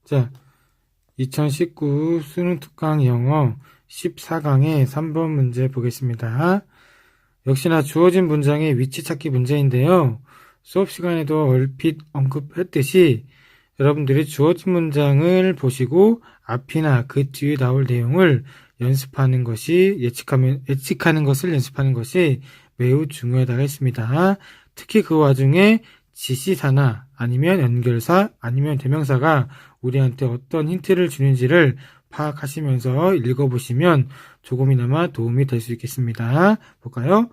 자, 2019 수능 특강 영어 14강의 3번 문제 보겠습니다. 역시나 주어진 문장의 위치 찾기 문제인데요. 수업 시간에도 얼핏 언급했듯이 여러분들이 주어진 문장을 보시고 앞이나 그 뒤에 나올 내용을 연습하는 것이 예측하는 것을 연습하는 것이 매우 중요하다고 했습니다. 특히 그 와중에 지시사나 아니면 연결사 아니면 대명사가 우리한테 어떤 힌트를 주는지를 파악하시면서 읽어보시면 조금이나마 도움이 될 수 있겠습니다. 볼까요?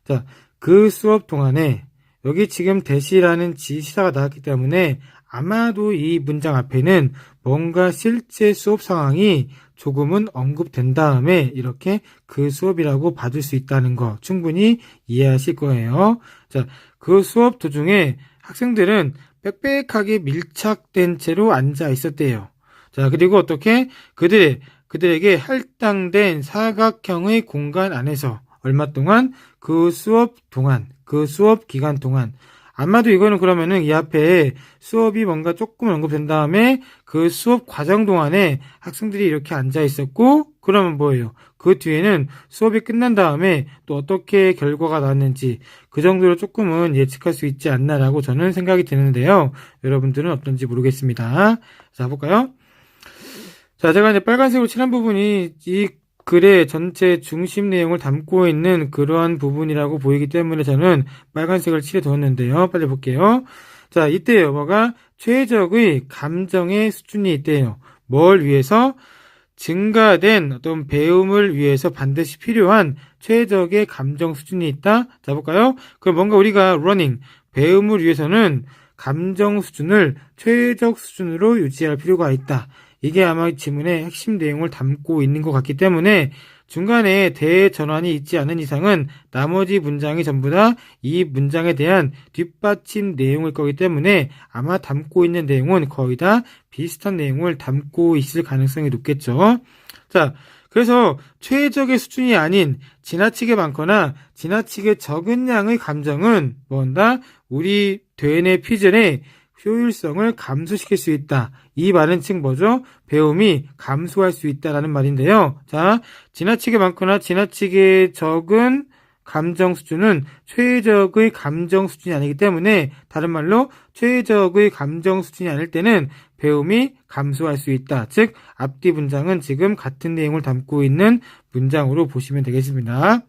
자, 그 수업 동안에 여기 지금 대시라는 지시사가 나왔기 때문에 아마도 이 문장 앞에는 뭔가 실제 수업 상황이 조금은 언급된 다음에 이렇게 그 수업이라고 받을 수 있다는 거 충분히 이해하실 거예요. 자, 그 수업 도중에 학생들은 빽빽하게 밀착된 채로 앉아 있었대요. 자, 그리고 어떻게 그들에게 할당된 사각형의 공간 안에서 얼마 동안 그 수업 기간 동안 아마도 이거는 그러면은 이 앞에 수업이 뭔가 조금 언급된 다음에 그 수업 과정 동안에 학생들이 이렇게 앉아 있었고 그러면 뭐예요? 그 뒤에는 수업이 끝난 다음에 또 어떻게 결과가 나왔는지 그 정도로 조금은 예측할 수 있지 않나라고 저는 생각이 드는데요. 여러분들은 어떤지 모르겠습니다. 자, 볼까요? 자, 제가 이제 빨간색으로 칠한 부분이 이 글의 전체 중심 내용을 담고 있는 그러한 부분이라고 보이기 때문에 저는 빨간색을 칠해 두었는데요. 빨리 볼게요. 자, 이때요. 뭐가 최적의 감정의 수준이 있대요. 뭘 위해서? 증가된 어떤 배움을 위해서 반드시 필요한 최적의 감정 수준이 있다. 자, 볼까요? 그럼 뭔가 우리가 배움을 위해서는 감정 수준을 최적 수준으로 유지할 필요가 있다. 이게 아마 지문의 핵심 내용을 담고 있는 것 같기 때문에 중간에 대전환이 있지 않은 이상은 나머지 문장이 전부 다 이 문장에 대한 뒷받침 내용일 거기 때문에 아마 담고 있는 내용은 거의 다 비슷한 내용을 담고 있을 가능성이 높겠죠. 자, 그래서 최적의 수준이 아닌 지나치게 많거나 지나치게 적은 양의 감정은 뭔가 우리 되뇌 피전의 효율성을 감소시킬 수 있다. 이 말은 즉 뭐죠? 배움이 감소할 수 있다라는 말인데요. 자, 지나치게 많거나 지나치게 적은 감정 수준은 최적의 감정 수준이 아니기 때문에 다른 말로 최적의 감정 수준이 아닐 때는 배움이 감소할 수 있다. 즉 앞뒤 문장은 지금 같은 내용을 담고 있는 문장으로 보시면 되겠습니다.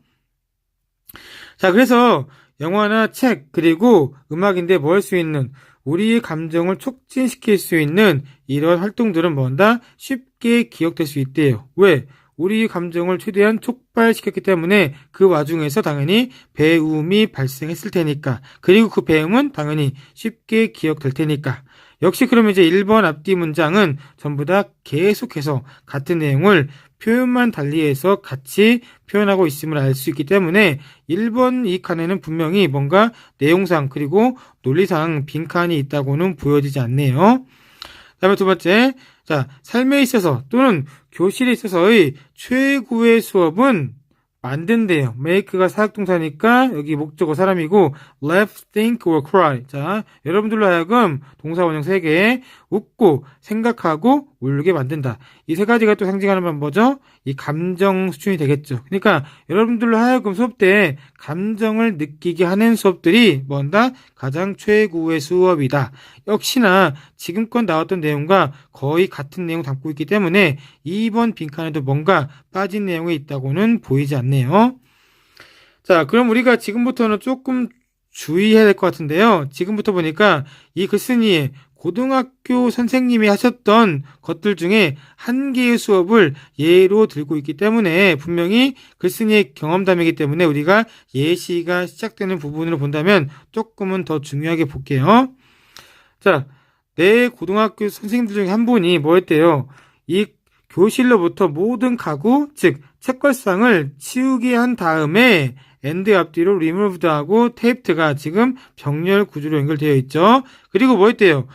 자, 그래서 영화나 책 그리고 음악인데 뭐 할 수 있는 우리의 감정을 촉진시킬 수 있는 이런 활동들은 뭔가 쉽게 기억될 수 있대요. 왜? 우리의 감정을 최대한 촉발시켰기 때문에 그 와중에서 당연히 배움이 발생했을 테니까. 그리고 그 배움은 당연히 쉽게 기억될 테니까. 역시 그러면 이제 1번 앞뒤 문장은 전부 다 계속해서 같은 내용을 표현만 달리해서 같이 표현하고 있음을 알 수 있기 때문에 1번 이 칸에는 분명히 뭔가 내용상 그리고 논리상 빈칸이 있다고는 보여지지 않네요. 다음에 두 번째, 자, 삶에 있어서 또는 교실에 있어서의 최고의 수업은 만든대요. make가 사역동사니까 여기 목적어 사람이고 laugh, think, or cry. 자, 여러분들로 하여금 동사 원형 3개 웃고 생각하고 울게 만든다. 이 세 가지가 또 상징하는 건 뭐죠? 이 감정 수준이 되겠죠. 그러니까 여러분들로 하여금 수업 때 감정을 느끼게 하는 수업들이 뭔가 가장 최고의 수업이다. 역시나 지금껏 나왔던 내용과 거의 같은 내용 담고 있기 때문에 2번 빈칸에도 뭔가 빠진 내용이 있다고는 보이지 않네요. 자, 그럼 우리가 지금부터는 조금 주의해야 될 것 같은데요. 지금부터 보니까 이 글쓴이의 고등학교 선생님이 하셨던 것들 중에 한 개의 수업을 예로 들고 있기 때문에 분명히 글쓴이의 경험담이기 때문에 우리가 예시가 시작되는 부분으로 본다면 조금은 더 중요하게 볼게요. 자, 내 고등학교 선생님들 중에 한 분이 뭐 했대요? 이 교실로부터 모든 가구, 즉 책걸상을 치우게 한 다음에 엔드 앞뒤로 removed하고 taped가 지금 병렬 구조로 연결되어 있죠. 그리고 뭐 했대요?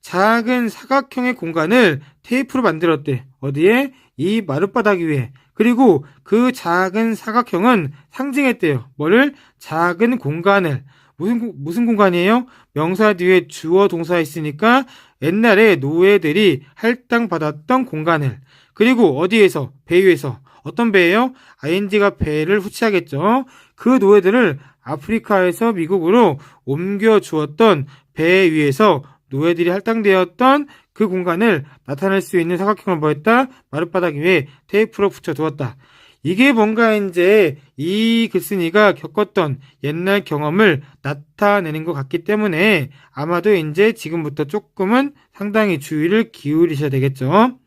작은 사각형의 공간을 테이프로 만들었대. 어디에? 이 마룻바닥 위에. 그리고 그 작은 사각형은 상징했대요. 뭐를? 작은 공간을. 무슨 공간이에요? 명사 뒤에 주어 동사 있으니까 옛날에 노예들이 할당받았던 공간을, 그리고 어디에서? 배 위에서. 어떤 배예요? ing가 배를 후치하겠죠. 그 노예들을 아프리카에서 미국으로 옮겨 주었던 배 위에서 노예들이 할당되었던 그 공간을 나타낼 수 있는 사각형을 뭐했다? 마룻바닥 위에 테이프로 붙여두었다. 이게 뭔가 이제 이 글쓴이가 겪었던 옛날 경험을 나타내는 것 같기 때문에 아마도 이제 지금부터 조금은 상당히 주의를 기울이셔야 되겠죠.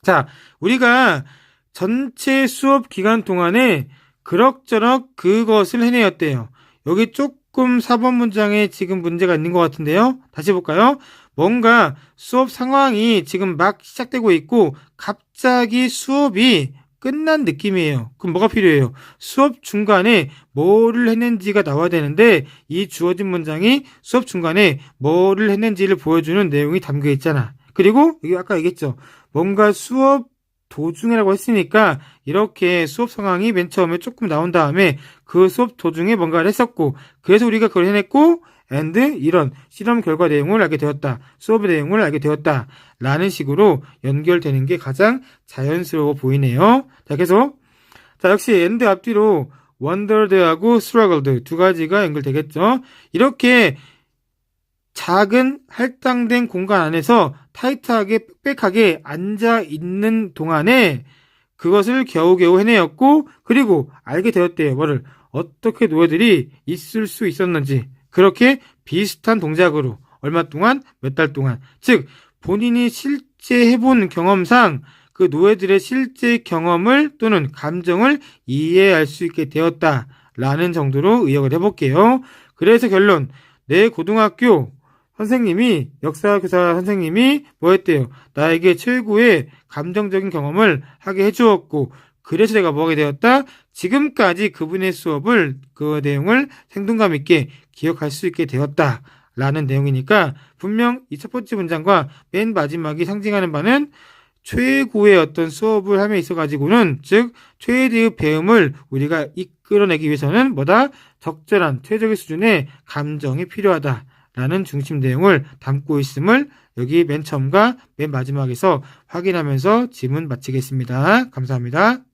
자, 우리가 전체 수업 기간 동안에 그럭저럭 그것을 해내었대요. 여기 조금 4번 문장에 지금 문제가 있는 것 같은데요. 다시 볼까요? 뭔가 수업 상황이 지금 막 시작되고 있고 갑자기 수업이 끝난 느낌이에요. 그럼 뭐가 필요해요? 수업 중간에 뭐를 했는지가 나와야 되는데 이 주어진 문장이 수업 중간에 뭐를 했는지를 보여주는 내용이 담겨 있잖아. 그리고 여기 아까 얘기했죠. 뭔가 수업 도중이라고 했으니까 이렇게 수업 상황이 맨 처음에 조금 나온 다음에 그 수업 도중에 뭔가를 했었고 그래서 우리가 그걸 해냈고 and 이런 실험 결과 내용을 알게 되었다. 수업의 내용을 알게 되었다. 라는 식으로 연결되는 게 가장 자연스러워 보이네요. 자, 계속. 자, 역시 and 앞뒤로 wondered하고 struggled 두 가지가 연결되겠죠. 이렇게 작은 할당된 공간 안에서 타이트하게 빽빽하게 앉아있는 동안에 그것을 겨우겨우 해내었고 그리고 알게 되었대요. 뭐를? 어떻게 노예들이 있을 수 있었는지. 그렇게 비슷한 동작으로 얼마 동안? 몇 달 동안. 즉 본인이 실제 해본 경험상 그 노예들의 실제 경험을 또는 감정을 이해할 수 있게 되었다라는 정도로 의역을 해볼게요. 그래서 결론. 내 고등학교 선생님이 역사교사 선생님이 뭐 했대요? 나에게 최고의 감정적인 경험을 하게 해주었고 그래서 내가 뭐 하게 되었다? 지금까지 그분의 수업을 그 내용을 생동감 있게 기억할 수 있게 되었다 라는 내용이니까 분명 이 첫 번째 문장과 맨 마지막이 상징하는 바는 최고의 어떤 수업을 함에 있어 가지고는 즉 최대의 배움을 우리가 이끌어내기 위해서는 뭐다? 적절한 최적의 수준의 감정이 필요하다 라는 중심 내용을 담고 있음을 여기 맨 처음과 맨 마지막에서 확인하면서 지문 마치겠습니다. 감사합니다.